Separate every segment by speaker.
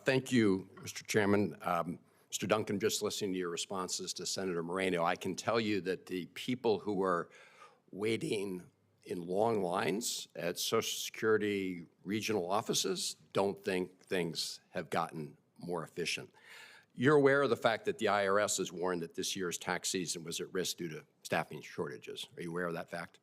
Speaker 1: Thank you, Mr. Chairman. Mr. Duncan, just listening to your responses to Senator Moreno, I can tell you that the people who are waiting in long lines at Social Security regional offices don't think things have gotten more efficient. You're aware of the fact that the IRS has warned that this year's tax season was at risk due to staffing shortages. Are you aware of that fact?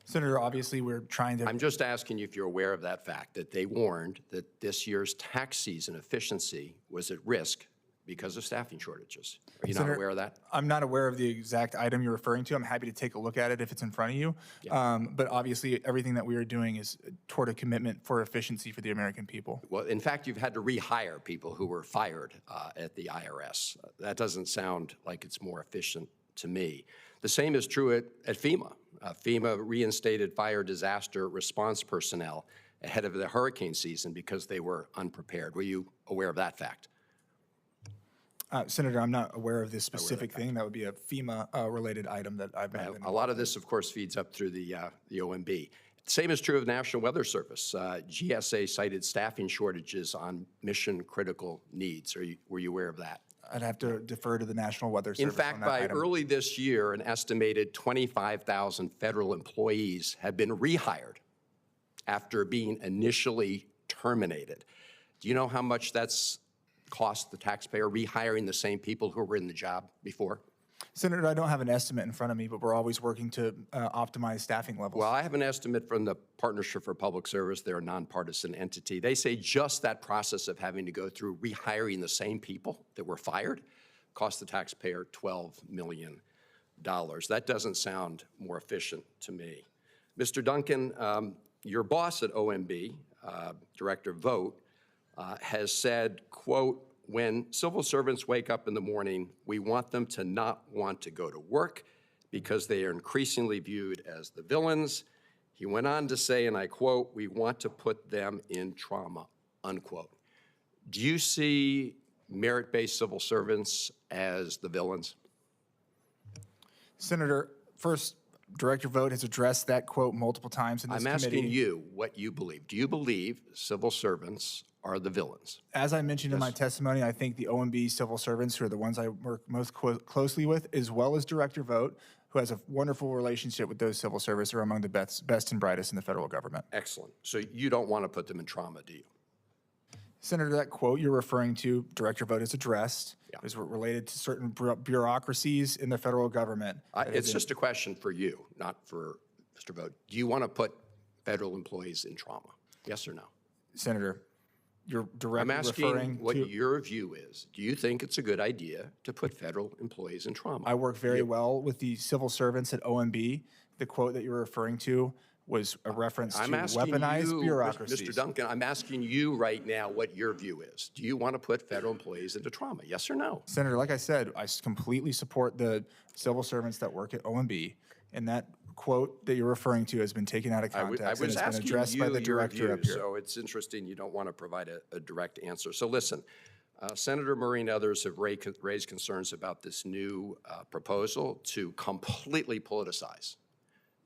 Speaker 2: Senator, obviously we're trying to...
Speaker 1: I'm just asking you if you're aware of that fact, that they warned that this year's tax season efficiency was at risk because of staffing shortages. Are you
Speaker 2: Senator,
Speaker 1: not aware of that?
Speaker 2: I'm not aware of the exact item you're referring to. I'm happy to take a look at it if it's in front of you. Yeah. But obviously everything that we are doing is toward a commitment for efficiency for the American people.
Speaker 1: Well, in fact, you've had to rehire people who were fired at the IRS. That doesn't sound like it's more efficient to me. The same is true at FEMA. FEMA reinstated fire disaster response personnel ahead of the hurricane season because they were unprepared. Were you aware of that fact?
Speaker 2: Senator, I'm not aware of this specific thing. That would be a FEMA-related item that I've been...
Speaker 1: A lot of this, of course, feeds up through the OMB. Same is true of the National Weather Service. GSA cited staffing shortages on mission-critical needs. Were you aware of that?
Speaker 2: I'd have to defer to the National Weather Service.
Speaker 1: In fact, by early this year, an estimated 25,000 federal employees have been rehired after being initially terminated. Do you know how much that's cost the taxpayer, rehiring the same people who were in the job before?
Speaker 2: Senator, I don't have an estimate in front of me, but we're always working to optimize staffing levels.
Speaker 1: Well, I have an estimate from the Partnership for Public Service. They're a nonpartisan entity. They say just that process of having to go through rehiring the same people that were fired cost the taxpayer $12 million. That doesn't sound more efficient to me. Mr. Duncan, your boss at OMB, Director Vogt, has said, quote, "When civil servants wake up in the morning, we want them to not want to go to work because they are increasingly viewed as the villains." He went on to say, and I quote, "We want to put them in trauma," unquote. Do you see merit-based civil servants as the villains?
Speaker 2: Senator, first, Director Vogt has addressed that quote multiple times in this committee.
Speaker 1: I'm asking you what you believe. Do you believe civil servants are the villains?
Speaker 2: As I mentioned in my testimony, I think the OMB civil servants, who are the ones I work most closely with, as well as Director Vogt, who has a wonderful relationship with those civil servants, are among the best and brightest in the federal government.
Speaker 1: Excellent. So you don't want to put them in trauma, do you?
Speaker 2: Senator, that quote you're referring to, Director Vogt has addressed, is related to certain bureaucracies in the federal government.
Speaker 1: It's just a question for you, not for Mr. Vogt. Do you want to put federal employees in trauma? Yes or no?
Speaker 2: Senator, you're directly
Speaker 1: I'm asking
Speaker 2: referring
Speaker 1: what
Speaker 2: to...
Speaker 1: your view is. Do you think it's a good idea to put federal employees in trauma?
Speaker 2: I work very well with the civil servants at OMB. The quote that you're referring to was a reference to weaponized bureaucracies.
Speaker 1: Mr. Duncan, I'm asking you right now what your view is. Do you want to put federal employees into trauma? Yes or no?
Speaker 2: Senator, like I said, I completely support the civil servants that work at OMB, and that quote that you're referring to has been taken out of context and has been addressed by the director up here.
Speaker 1: So it's interesting you don't want to provide a direct answer. So listen, Senator Murray and others have raised concerns about this new proposal to completely politicize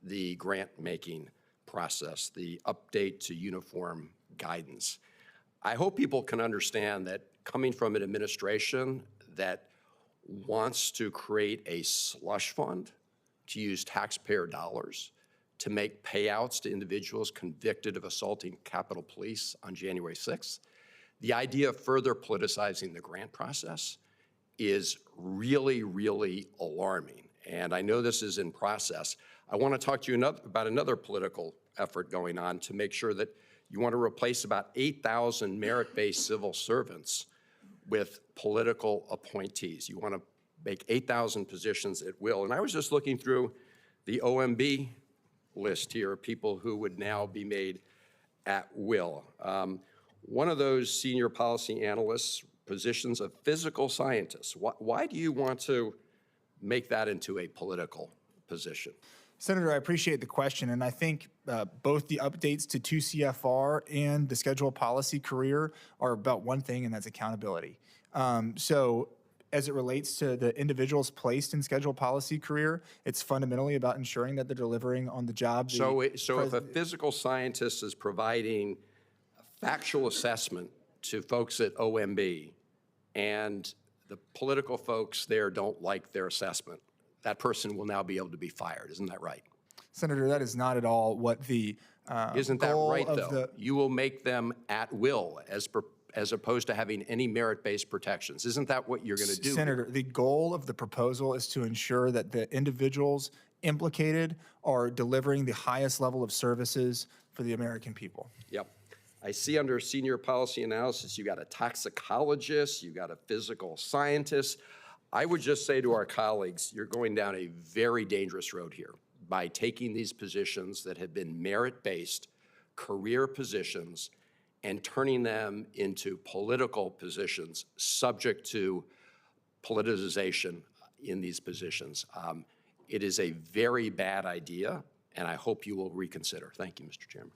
Speaker 1: the grant-making process, the update to uniform guidance. I hope people can understand that coming from an administration that wants to create a slush fund to use taxpayer dollars to make payouts to individuals convicted of assaulting Capitol Police on January 6th, the idea of further politicizing the grant process is really, really alarming. And I know this is in process. I want to talk to you about another political effort going on to make sure that you want to replace about 8,000 merit-based civil servants with political appointees. You want to make 8,000 positions at will. And I was just looking through the OMB list here of people who would now be made at will. One of those senior policy analysts, positions of physical scientists. Why do you want to make that into a political position?
Speaker 2: Senator, I appreciate the question, and I think both the updates to 2 CFR and the schedule policy career are about one thing, and that's accountability. So as it relates to the individuals placed in schedule policy career, it's fundamentally about ensuring that they're delivering on the job.
Speaker 1: So if a physical scientist is providing factual assessment to folks at OMB, and the political folks there don't like their assessment, that person will now be able to be fired. Isn't that right?
Speaker 2: Senator, that is not at all what the
Speaker 1: Isn't that
Speaker 2: goal
Speaker 1: right,
Speaker 2: of
Speaker 1: though? You will make them at will as opposed to having any merit-based protections. Isn't that what you're going to do?
Speaker 2: Senator, the goal of the proposal is to ensure that the individuals implicated are delivering the highest level of services for the American people.
Speaker 1: Yep. I see under senior policy analysis, you got a toxicologist, you got a physical scientist. I would just say to our colleagues, you're going down a very dangerous road here by taking these positions that have been merit-based career positions and turning them into political positions subject to politicization in these positions. It is a very bad idea, and I hope you will reconsider. Thank you, Mr. Chairman.